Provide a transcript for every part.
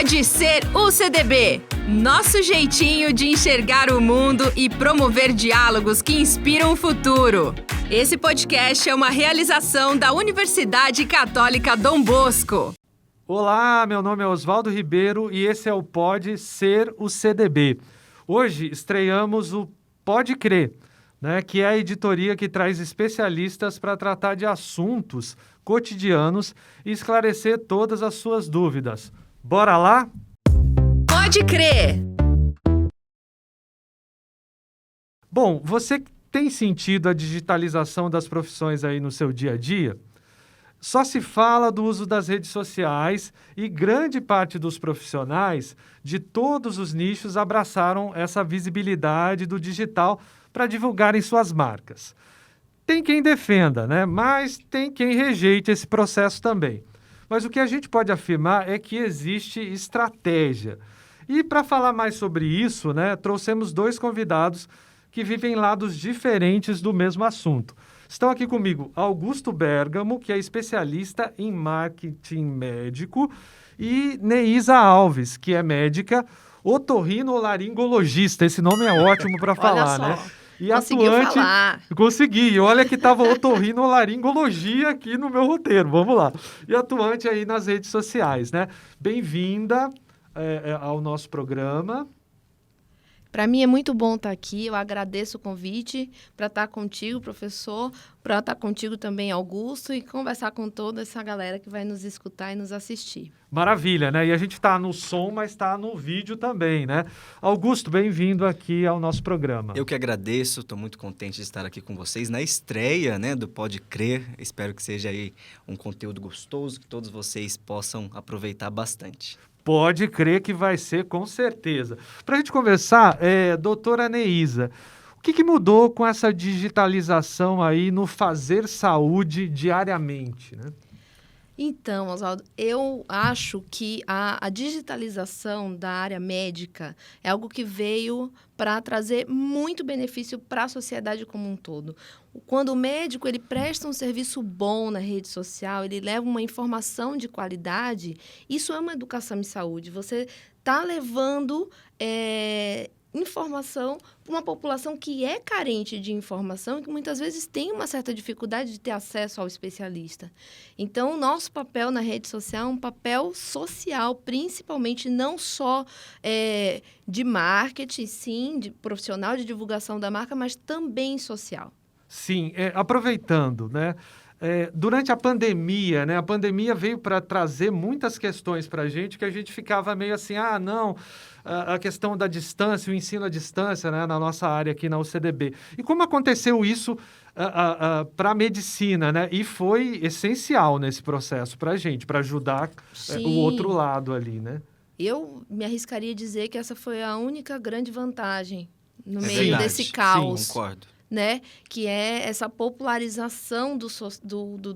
Pode Ser o CDB. Nosso jeitinho de enxergar o mundo e promover diálogos que inspiram o futuro. Esse podcast é uma realização da Universidade Católica Dom Bosco. Olá, meu nome é Oswaldo Ribeiro e esse é o Pode Ser o CDB. Hoje estreamos o Pode Crer, que é a editoria que traz especialistas para tratar de assuntos cotidianos e esclarecer todas as suas dúvidas. Bora lá? Pode Crer! Bom, você tem sentido a digitalização das profissões aí no seu dia a dia? Só se fala do uso das redes sociais e grande parte dos profissionais de todos os nichos abraçaram essa visibilidade do digital para divulgarem suas marcas. Tem quem defenda, mas tem quem rejeite esse processo também. Mas o que a gente pode afirmar é que existe estratégia. E para falar mais sobre isso, trouxemos dois convidados que vivem lados diferentes do mesmo assunto. Estão aqui comigo Augusto Bergamo, que é especialista em marketing médico, e Neísa Alves, que é médica otorrinolaringologista. Esse nome é ótimo para falar, Olha só. E Conseguiu atuante... falar. Consegui. Olha que estava otorrinolaringologia aqui no meu roteiro. Vamos lá. E atuante aí nas redes sociais, Bem-vinda ao nosso programa. Para mim é muito bom estar aqui, eu agradeço o convite para estar contigo, professor, para estar contigo também, Augusto, e conversar com toda essa galera que vai nos escutar e nos assistir. Maravilha, E a gente está no som, mas está no vídeo também, Augusto, bem-vindo aqui ao nosso programa. Eu que agradeço, estou muito contente de estar aqui com vocês na estreia, do Pode Crer. Espero que seja aí um conteúdo gostoso, que todos vocês possam aproveitar bastante. Pode crer que vai ser, com certeza. Para a gente conversar, doutora Neísa, o que mudou com essa digitalização aí no fazer saúde diariamente, Então, Oswaldo, eu acho que a digitalização da área médica é algo que veio para trazer muito benefício para a sociedade como um todo. Quando o médico ele presta um serviço bom na rede social, ele leva uma informação de qualidade, isso é uma educação em saúde. Você está levando informação para uma população que é carente de informação e que muitas vezes tem uma certa dificuldade de ter acesso ao especialista. Então, o nosso papel na rede social é um papel social, principalmente não só de marketing, sim, de profissional de divulgação da marca, mas também social. Sim, aproveitando, durante a pandemia, a pandemia veio para trazer muitas questões para a gente que a gente ficava meio assim, a questão da distância, o ensino à distância, na nossa área aqui na UCDB. E como aconteceu isso para a medicina, E foi essencial nesse processo para a gente, para ajudar o outro lado ali, Eu me arriscaria a dizer que essa foi a única grande vantagem no meio verdade. desse caos. Sim, concordo. Que é essa popularização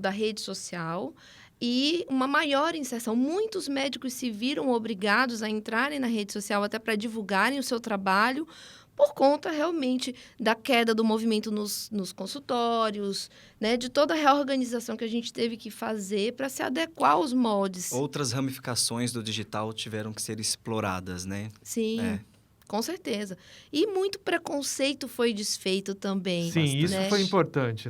da rede social e uma maior inserção. Muitos médicos se viram obrigados a entrarem na rede social até para divulgarem o seu trabalho por conta realmente da queda do movimento nos consultórios, de toda a reorganização que a gente teve que fazer para se adequar aos moldes. Outras ramificações do digital tiveram que ser exploradas, Sim. Com certeza. E muito preconceito foi desfeito também. Sim, isso foi importante,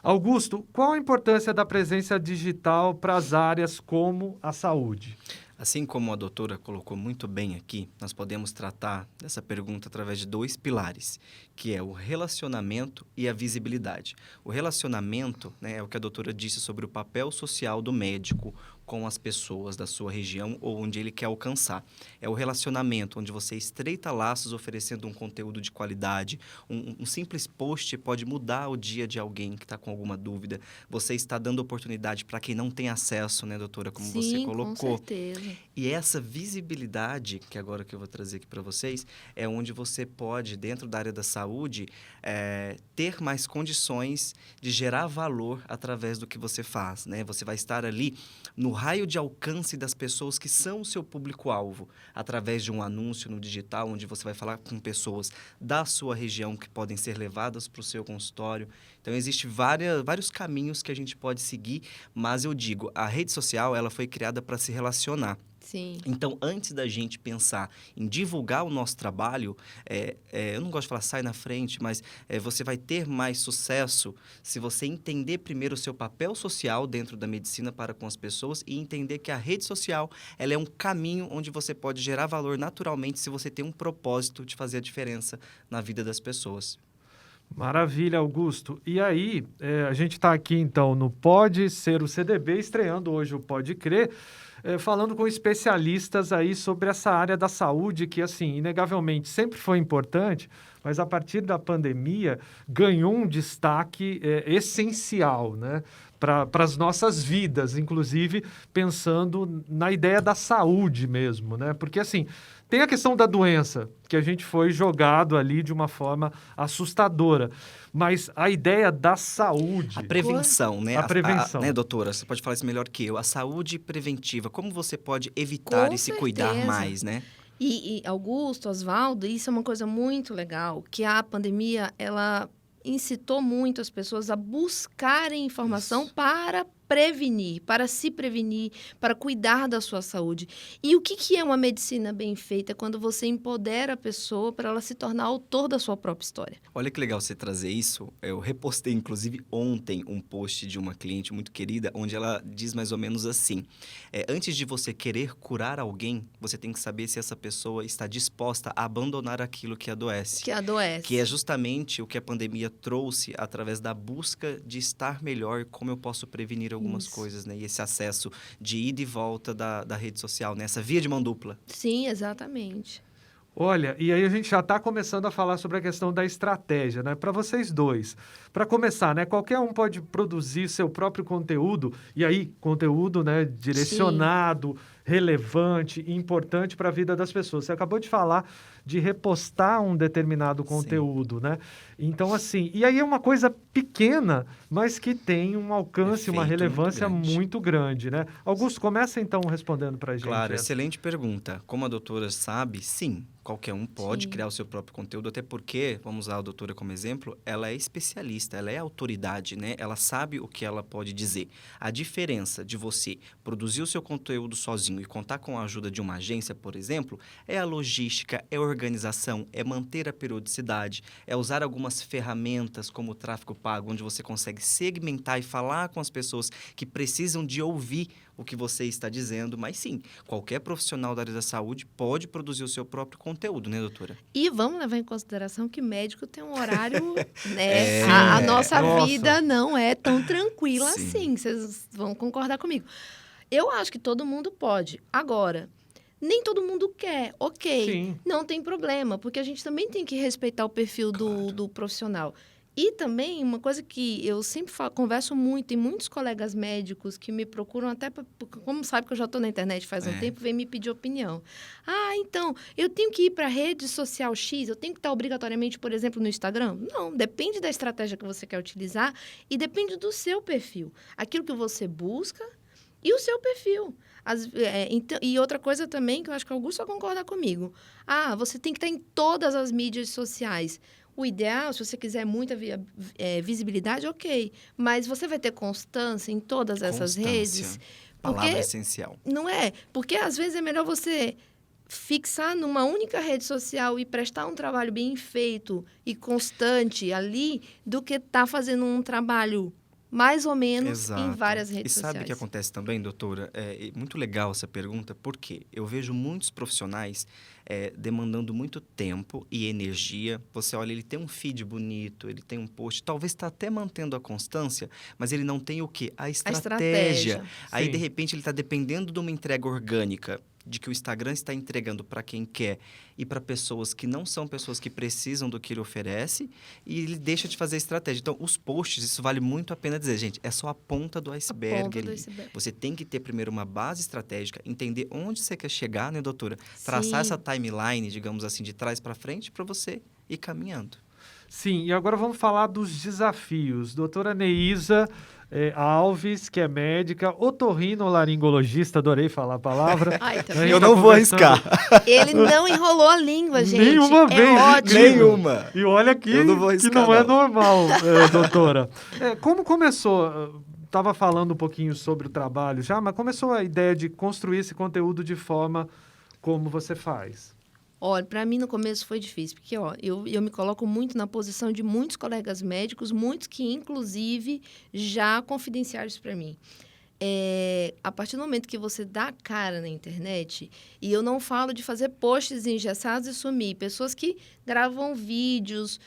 Augusto, qual a importância da presença digital para as áreas como a saúde? Assim como a doutora colocou muito bem aqui, nós podemos tratar dessa pergunta através de dois pilares, que é o relacionamento e a visibilidade. O relacionamento, é o que a doutora disse sobre o papel social do médico com as pessoas da sua região ou onde ele quer alcançar. É o relacionamento onde você estreita laços oferecendo um conteúdo de qualidade. Um simples post pode mudar o dia de alguém que está com alguma dúvida. Você está dando oportunidade para quem não tem acesso, doutora, como você colocou. Com certeza. E essa visibilidade, que agora que eu vou trazer aqui para vocês, é onde você pode, dentro da área da saúde, ter mais condições de gerar valor através do que você faz, Você vai estar ali no raio de alcance das pessoas que são o seu público-alvo, através de um anúncio no digital, onde você vai falar com pessoas da sua região que podem ser levadas para o seu consultório. Então, existem vários caminhos que a gente pode seguir, mas eu digo, a rede social ela foi criada para se relacionar. Sim. Então, antes da gente pensar em divulgar o nosso trabalho, eu não gosto de falar sai na frente, mas você vai ter mais sucesso se você entender primeiro o seu papel social dentro da medicina para com as pessoas e entender que a rede social ela é um caminho onde você pode gerar valor naturalmente se você tem um propósito de fazer a diferença na vida das pessoas. Maravilha, Augusto. E aí, a gente está aqui, então, no Pode Ser o CDB, estreando hoje o Pode Crer, falando com especialistas aí sobre essa área da saúde que, assim, inegavelmente sempre foi importante, mas a partir da pandemia ganhou um destaque essencial, né? Para as nossas vidas, inclusive pensando na ideia da saúde mesmo, né? Porque, assim, tem a questão da doença, que a gente foi jogado ali de uma forma assustadora, mas a ideia da saúde... A prevenção, né? A prevenção. Né, doutora? Você pode falar isso melhor que eu. A saúde preventiva, como você pode evitar Com e se cuidar certeza. mais, né? E Augusto, Oswaldo, isso é uma coisa muito legal, que a pandemia, ela incitou muito as pessoas a buscarem informação para prevenir, para se prevenir, para cuidar da sua saúde. E o que é uma medicina bem feita? Quando você empodera a pessoa para ela se tornar autor da sua própria história. Olha que legal você trazer isso. Eu repostei, inclusive, ontem um post de uma cliente muito querida, onde ela diz mais ou menos assim: antes de você querer curar alguém, você tem que saber se essa pessoa está disposta a abandonar aquilo que adoece. Que adoece. Que é justamente o que a pandemia trouxe através da busca de estar melhor, como eu posso prevenir algumas coisas, né? E esse acesso de ida e volta da rede social, né? Essa via de mão dupla. Sim, exatamente. Olha, e aí a gente já está começando a falar sobre a questão da estratégia, né? Para vocês dois. Para começar, né? Qualquer um pode produzir seu próprio conteúdo, e aí, conteúdo, né? Direcionado, relevante e importante para a vida das pessoas. Você acabou de falar de repostar um determinado conteúdo, né? Então, assim, e aí é uma coisa pequena, mas que tem um alcance, uma relevância muito grande, né? Augusto, começa então respondendo para a gente. Claro, excelente pergunta. Como a doutora sabe, sim, qualquer um pode Sim. criar o seu próprio conteúdo, até porque, vamos usar a doutora como exemplo, ela é especialista, ela é autoridade, né? Ela sabe o que ela pode dizer. A diferença de você produzir o seu conteúdo sozinho e contar com a ajuda de uma agência, por exemplo, é a logística, é a organização, é manter a periodicidade, é usar algumas ferramentas como o tráfego pago, onde você consegue segmentar e falar com as pessoas que precisam de ouvir o que você está dizendo, mas sim, qualquer profissional da área da saúde pode produzir o seu próprio conteúdo, né, doutora? E vamos levar em consideração que médico tem um horário, né? A nossa vida não é tão tranquila assim, vocês vão concordar comigo. Eu acho que todo mundo pode. Agora, nem todo mundo quer, ok, Sim. não tem problema, porque a gente também tem que respeitar o perfil do profissional. E também, uma coisa que eu sempre converso muito, tem muitos colegas médicos que me procuram até, como sabe que eu já estou na internet faz um tempo, vem me pedir opinião. Ah, então, eu tenho que ir para a rede social X, eu tenho que estar obrigatoriamente, por exemplo, no Instagram? Não, depende da estratégia que você quer utilizar e depende do seu perfil. Aquilo que você busca e o seu perfil. Então, e outra coisa também que eu acho que o Augusto vai concordar comigo. Ah, você tem que estar em todas as mídias sociais. O ideal, se você quiser muita visibilidade, ok. Mas você vai ter constância em todas essas redes. Palavra essencial. Não é? Porque às vezes é melhor você fixar numa única rede social e prestar um trabalho bem feito e constante ali do que estar fazendo um trabalho mais ou menos em várias redes sociais. E sabe o que acontece também, doutora? É muito legal essa pergunta, porque eu vejo muitos profissionais demandando muito tempo e energia. Você olha, ele tem um feed bonito, ele tem um post, talvez está até mantendo a constância, mas ele não tem o quê? A estratégia. Aí, de repente, ele está dependendo de uma entrega orgânica, de que o Instagram está entregando para quem quer e para pessoas que não são pessoas que precisam do que ele oferece, e ele deixa de fazer a estratégia. Então, os posts, isso vale muito a pena dizer, gente, é só a ponta do iceberg. Você tem que ter primeiro uma base estratégica, entender onde você quer chegar, né, doutora? Traçar essa timeline, digamos assim, de trás para frente, para você ir caminhando. Sim, e agora vamos falar dos desafios. Doutora Neísa Alves, que é médica, otorrinolaringologista, adorei falar a palavra. Ai, tá eu não vou arriscar. Ele não enrolou a língua, gente. Nenhuma vez. Ótimo. Nenhuma. E olha que eu não vou arriscar, que não é normal, doutora. Como começou estava falando um pouquinho sobre o trabalho já, mas começou a ideia de construir esse conteúdo de forma como você faz? Olha, para mim no começo foi difícil, porque eu me coloco muito na posição de muitos colegas médicos, muitos que inclusive já confidenciaram isso para mim. A partir do momento que você dá a cara na internet, e eu não falo de fazer posts engessados e sumir, pessoas que gravam vídeos,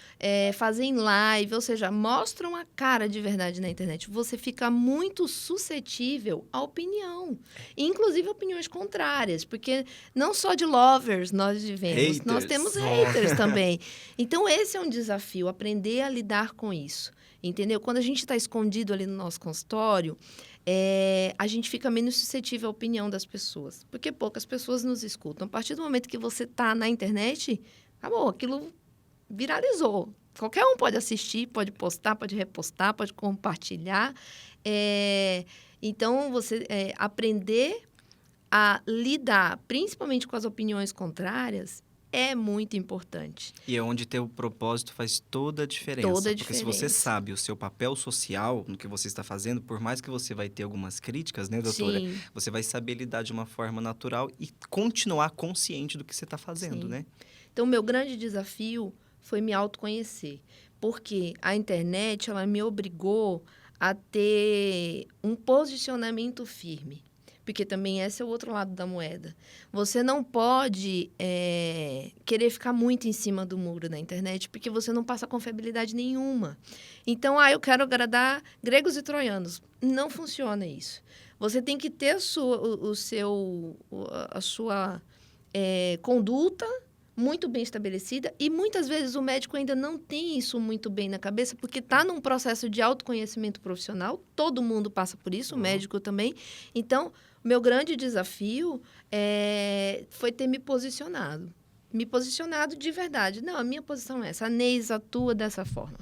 fazem live, ou seja, mostram a cara de verdade na internet, você fica muito suscetível à opinião, inclusive opiniões contrárias, porque não só de lovers nós vivemos, nós temos haters também. Então, esse é um desafio, aprender a lidar com isso, entendeu? Quando a gente está escondido ali no nosso consultório, a gente fica menos suscetível à opinião das pessoas, porque poucas pessoas nos escutam. A partir do momento que você está na internet, acabou, aquilo viralizou. Qualquer um pode assistir, pode postar, pode repostar, pode compartilhar. Então, você aprender a lidar, principalmente com as opiniões contrárias, é muito importante. E é onde ter o propósito faz toda a diferença. Porque se você sabe o seu papel social no que você está fazendo, por mais que você vai ter algumas críticas, né, doutora? Sim. Você vai saber lidar de uma forma natural e continuar consciente do que você está fazendo, Sim. né? Então, o meu grande desafio foi me autoconhecer. Porque a internet, ela me obrigou a ter um posicionamento firme. Porque também esse é o outro lado da moeda. Você não pode querer ficar muito em cima do muro na internet, porque você não passa confiabilidade nenhuma. Então, eu quero agradar gregos e troianos. Não funciona isso. Você tem que ter a sua conduta muito bem estabelecida, e muitas vezes o médico ainda não tem isso muito bem na cabeça, porque está num processo de autoconhecimento profissional, todo mundo passa por isso, o médico também. Então, meu grande desafio foi ter me posicionado de verdade. Não, a minha posição é essa, a Neis atua dessa forma.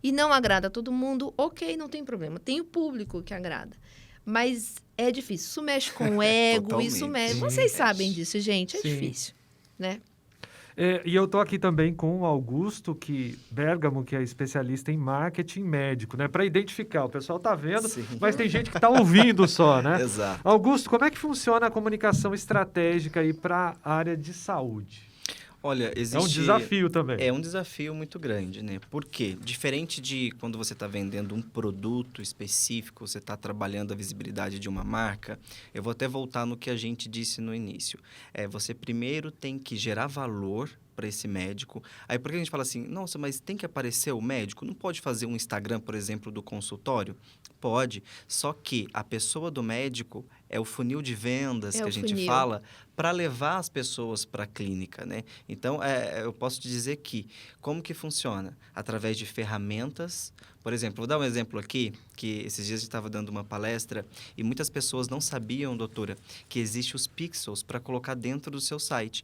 E não agrada a todo mundo, ok, não tem problema, tem o público que agrada. Mas é difícil, isso mexe com o ego, isso mexe... Vocês sabem disso, gente, é difícil, né? E eu estou aqui também com o Augusto Bergamo, que é especialista em marketing médico, né? Para identificar, o pessoal está vendo, mas tem gente que está ouvindo só, né? Exato. Augusto, como é que funciona a comunicação estratégica aí para a área de saúde? Olha, existe... É um desafio também. É um desafio muito grande, né? Por quê? Diferente de quando você está vendendo um produto específico, você está trabalhando a visibilidade de uma marca, eu vou até voltar no que a gente disse no início. Você primeiro tem que gerar valor para esse médico. Aí, por que a gente fala assim, nossa, mas tem que aparecer o médico? Não pode fazer um Instagram, por exemplo, do consultório? Pode, só que a pessoa do médico é o funil de vendas que a gente fala para levar as pessoas para a clínica, né? Então, eu posso te dizer que como que funciona? Através de ferramentas. Por exemplo, vou dar um exemplo aqui, que esses dias a gente estava dando uma palestra e muitas pessoas não sabiam, doutora, que existem os pixels para colocar dentro do seu site.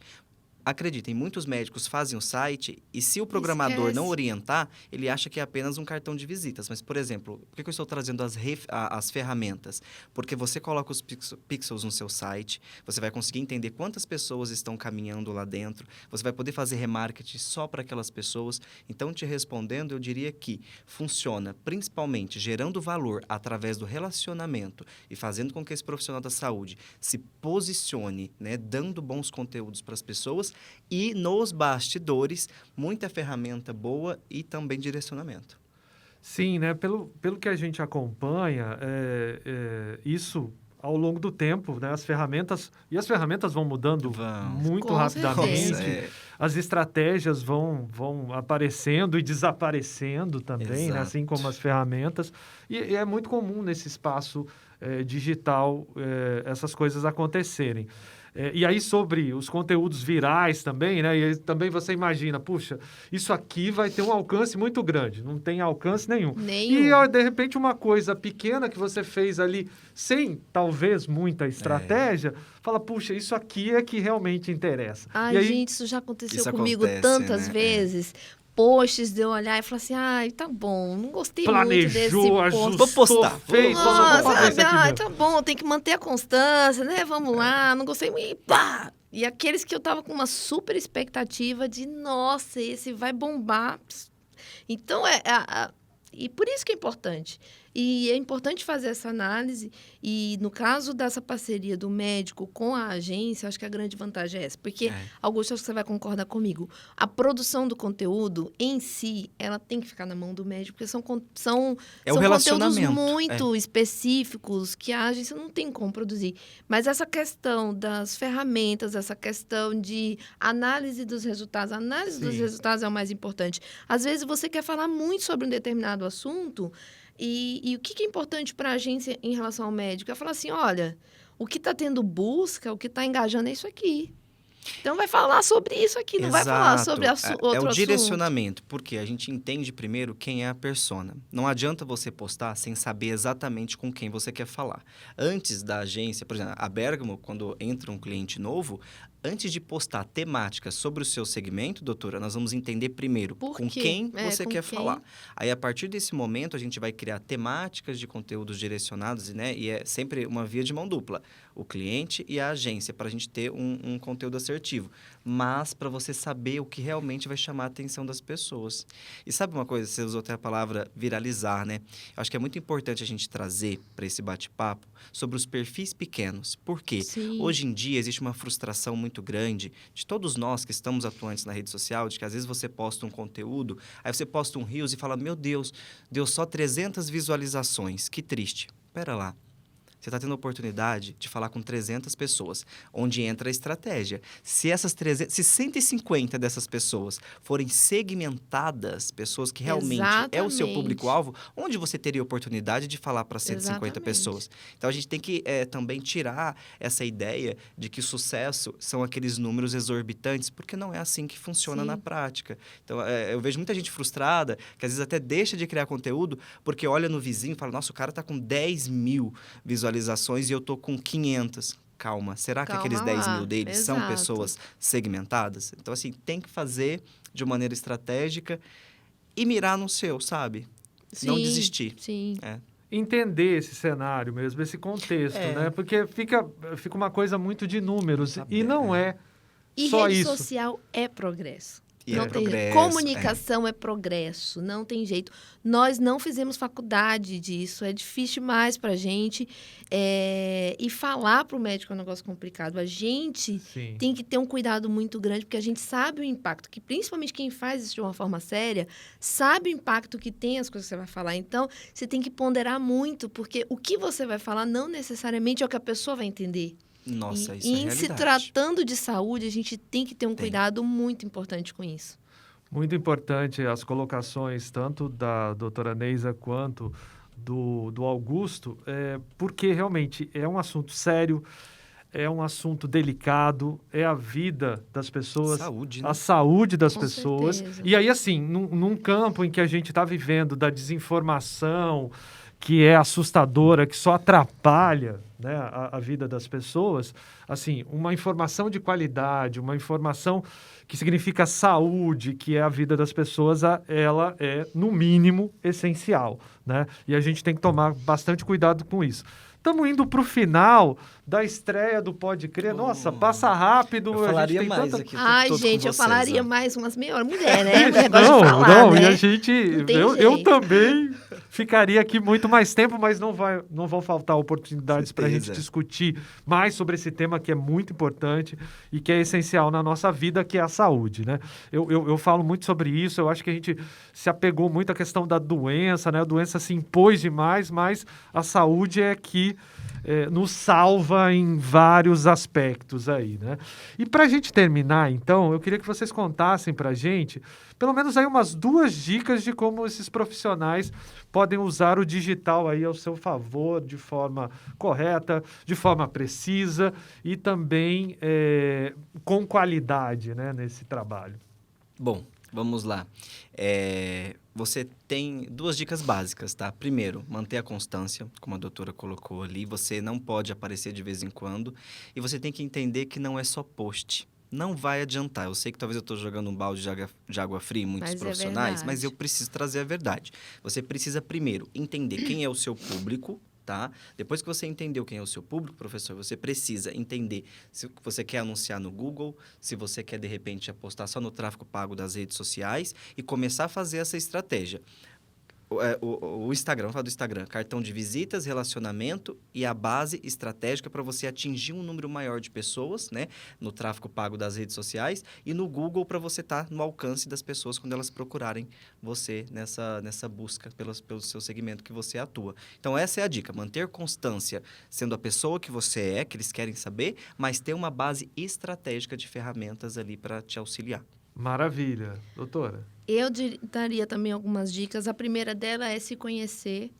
Acreditem, muitos médicos fazem o site e se o programador não orientar, ele acha que é apenas um cartão de visitas. Mas, por exemplo, por que eu estou trazendo as ferramentas? Porque você coloca os pixels no seu site, você vai conseguir entender quantas pessoas estão caminhando lá dentro, você vai poder fazer remarketing só para aquelas pessoas. Então, te respondendo, eu diria que funciona principalmente gerando valor através do relacionamento e fazendo com que esse profissional da saúde se posicione, né, dando bons conteúdos para as pessoas. E nos bastidores, muita ferramenta boa e também direcionamento. Sim, né? Pelo que a gente acompanha, isso ao longo do tempo, né? As ferramentas vão mudando muito rapidamente. As estratégias vão aparecendo e desaparecendo também, né? Assim como as ferramentas. E é muito comum nesse espaço digital essas coisas acontecerem. E aí, sobre os conteúdos virais também, né? E aí, também você imagina, puxa, isso aqui vai ter um alcance muito grande. Não tem alcance nenhum. E, de repente, uma coisa pequena que você fez ali, sem, talvez, muita estratégia, fala, puxa, isso aqui é que realmente interessa. Ai, gente, isso já aconteceu comigo tantas vezes. Posts de eu olhar e falar assim, tá bom, não gostei muito desse post. Vou postar. Tá bom, tem que manter a constância, né? Vamos lá, não gostei muito, pá! E aqueles que eu tava com uma super expectativa de, nossa, esse vai bombar. Então, e por isso que é importante. E é importante fazer essa análise. E no caso dessa parceria do médico com a agência, acho que a grande vantagem é essa. Porque, Augusto, acho que você vai concordar comigo. A produção do conteúdo em si, ela tem que ficar na mão do médico, porque são conteúdos muito específicos que a agência não tem como produzir. Mas essa questão das ferramentas, essa questão de análise dos resultados, a análise dos resultados é o mais importante. Às vezes você quer falar muito sobre um determinado assunto e o que é importante para a agência em relação ao médico? É falar assim, olha, o que está tendo busca, o que está engajando é isso aqui. Então, vai falar sobre isso aqui, não vai falar sobre outro assunto. É o direcionamento, porque a gente entende primeiro quem é a persona. Não adianta você postar sem saber exatamente com quem você quer falar. Antes da agência, por exemplo, a Bergamo, quando entra um cliente novo, antes de postar temáticas sobre o seu segmento, doutora, nós vamos entender primeiro com quem você quer falar. Aí, a partir desse momento, a gente vai criar temáticas de conteúdos direcionados, né? E é sempre uma via de mão dupla. O cliente e a agência, para a gente ter um conteúdo assertivo. Mas para você saber o que realmente vai chamar a atenção das pessoas. E sabe uma coisa? Você usou até a palavra viralizar, né? Eu acho que é muito importante a gente trazer para esse bate-papo sobre os perfis pequenos. Por quê? Hoje em dia existe uma frustração muito grande de todos nós que estamos atuantes na rede social, de que às vezes você posta um conteúdo, aí você posta um Reels e fala, meu Deus, deu só 300 visualizações, que triste. Pera lá. Você está tendo a oportunidade de falar com 300 pessoas, onde entra a estratégia. Se essas 150 dessas pessoas forem segmentadas, pessoas que realmente é o seu público-alvo, onde você teria a oportunidade de falar para 150 pessoas? Então, a gente tem que também tirar essa ideia de que sucesso são aqueles números exorbitantes, porque não é assim que funciona na prática. Então, eu vejo muita gente frustrada, que às vezes até deixa de criar conteúdo, porque olha no vizinho e fala, nossa, o cara está com 10 mil visualizações e eu tô com 500. Calma, será que aqueles 10 mil deles são pessoas segmentadas? Então, assim, tem que fazer de uma maneira estratégica e mirar no seu, sabe? Não desistir. Entender esse cenário mesmo, esse contexto, né? Porque fica uma coisa muito de números e não é só isso. E rede social é progresso. E é progresso. Comunicação é progresso, não tem jeito. Nós não fizemos faculdade disso, é difícil demais para a gente. E falar para o médico é um negócio complicado. A gente tem que ter um cuidado muito grande, porque a gente sabe o impacto, que principalmente quem faz isso de uma forma séria, sabe o impacto que tem as coisas que você vai falar. Então, você tem que ponderar muito, porque o que você vai falar não necessariamente é o que a pessoa vai entender. Nossa, isso e é em realidade. Se tratando de saúde, a gente tem que ter um cuidado muito importante com isso. Muito importante as colocações, tanto da doutora Neisa quanto do Augusto, porque realmente é um assunto sério, é um assunto delicado, é a vida das pessoas, saúde, né? A saúde das Com pessoas. certeza. E aí, assim, num campo em que a gente está vivendo da desinformação, que é assustadora, que só atrapalha, né, a vida das pessoas, assim, uma informação de qualidade, uma informação que significa saúde, que é a vida das pessoas, ela é, no mínimo, essencial, né? E a gente tem que tomar bastante cuidado com isso. Estamos indo para o final da estreia do Pode Crer. Nossa, passa rápido. Eu falaria a gente tem mais tanta... aqui. Ai, gente, eu falaria mais umas meia hora. Mulher, né? Não, Negócio de falar, né? E a gente... Eu também ficaria aqui muito mais tempo, mas não vão faltar oportunidades para a gente discutir mais sobre esse tema que é muito importante e que é essencial na nossa vida, que é a saúde, né? Eu falo muito sobre isso, eu acho que a gente se apegou muito à questão da doença, né? A doença se impôs demais, mas a saúde é que nos salva em vários aspectos aí, né? E para a gente terminar, então, eu queria que vocês contassem para a gente, pelo menos aí umas 2 dicas de como esses profissionais podem usar o digital aí ao seu favor, de forma correta, de forma precisa e também com qualidade, né, nesse trabalho. Bom, vamos lá. Você tem 2 dicas básicas, tá? Primeiro, manter a constância, como a doutora colocou ali. Você não pode aparecer de vez em quando. E você tem que entender que não é só post. Não vai adiantar. Eu sei que talvez eu estou jogando um balde de água fria em muitos profissionais, mas eu preciso trazer a verdade. Você precisa, primeiro, entender quem é o seu público, tá? Depois que você entendeu quem é o seu público, professor, você precisa entender se você quer anunciar no Google, se você quer, de repente, apostar só no tráfego pago das redes sociais e começar a fazer essa estratégia. o Instagram, vamos falar do Instagram. Cartão de visitas, relacionamento e a base estratégica para você atingir um número maior de pessoas, né? No tráfego pago das redes sociais. E no Google para você estar no alcance das pessoas quando elas procurarem você nessa busca pelo seu segmento que você atua. Então, essa é a dica. Manter constância sendo a pessoa que você é, que eles querem saber, mas ter uma base estratégica de ferramentas ali para te auxiliar. Maravilha. Doutora? Eu daria também algumas dicas. A primeira dela é se conhecer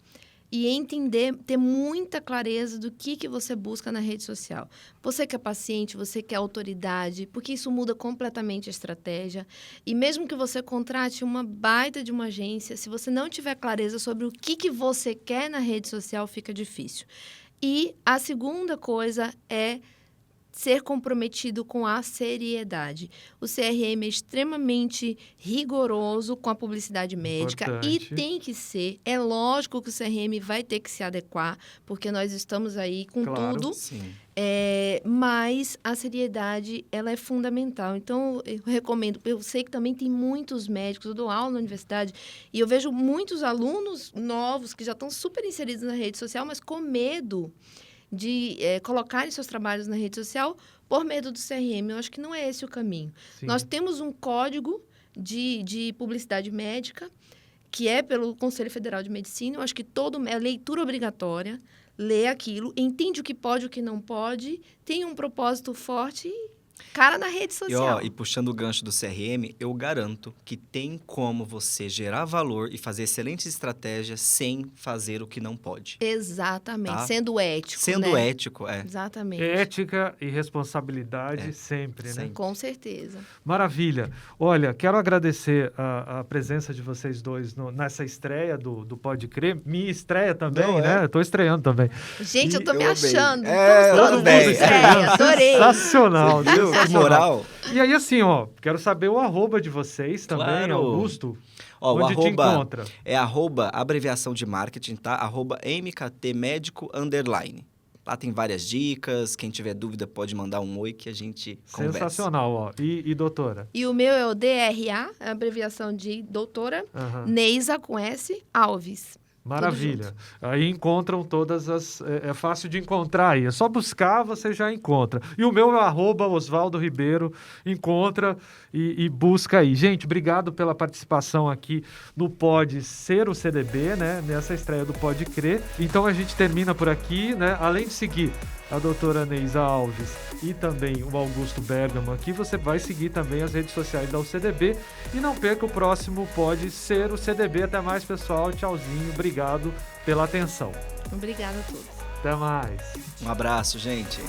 e entender, ter muita clareza do que você busca na rede social. Você que é paciente, você que é autoridade, porque isso muda completamente a estratégia. E mesmo que você contrate uma baita de uma agência, se você não tiver clareza sobre o que você quer na rede social, fica difícil. E a segunda coisa é ser comprometido com a seriedade. O CRM é extremamente rigoroso com a publicidade médica. Importante. E tem que ser. É lógico que o CRM vai ter que se adequar, porque nós estamos aí com Claro. tudo. Sim. Mas a seriedade, ela é fundamental. Então, eu recomendo. Eu sei que também tem muitos médicos, eu dou aula na universidade, e eu vejo muitos alunos novos que já estão super inseridos na rede social, mas com medo de colocarem seus trabalhos na rede social por medo do CRM. Eu acho que não é esse o caminho. Sim. Nós temos um código de publicidade médica, que é pelo Conselho Federal de Medicina. Eu acho que é leitura obrigatória, lê aquilo, entende o que pode e o que não pode, tem um propósito forte e cara na rede social. E puxando o gancho do CRM, eu garanto que tem como você gerar valor e fazer excelentes estratégias sem fazer o que não pode. Exatamente, Tá? sendo ético, Sendo né? ético, Exatamente. Ética e responsabilidade sempre, né? Sempre. Com certeza. Maravilha. Olha, quero agradecer a presença de vocês dois nessa estreia do Pode Crer. Minha estreia também, Não, né? Eu tô estreando também. Gente, eu tô Eu me amei. achando. Eu Todo também. mundo estreia, adorei. Sensacional. Viu? Que moral. E aí, assim, ó, quero saber o arroba de vocês também, Claro. Augusto. Ó, onde o te arroba encontra? é abreviação de marketing, tá? @mktmédico_. Lá tem várias dicas. Quem tiver dúvida pode mandar um oi que a gente conversa. Sensacional, ó. E doutora? E o meu é o DRA, a abreviação de doutora Aham. Neisa com S Alves. Maravilha. Aí encontram todas as... É fácil de encontrar aí. É só buscar, você já encontra. E o meu é o @Osvaldo Ribeiro. Encontra e busca aí. Gente, obrigado pela participação aqui no Pode Ser o CDB, né? Nessa estreia do Pode Crer. Então a gente termina por aqui, né? Além de seguir a doutora Neisa Alves e também o Augusto Bergamo aqui, você vai seguir também as redes sociais da UCDB e não perca o próximo Pode Ser o CDB. Até mais, pessoal. Tchauzinho. Obrigado pela atenção. Obrigada a todos. Até mais. Um abraço, gente.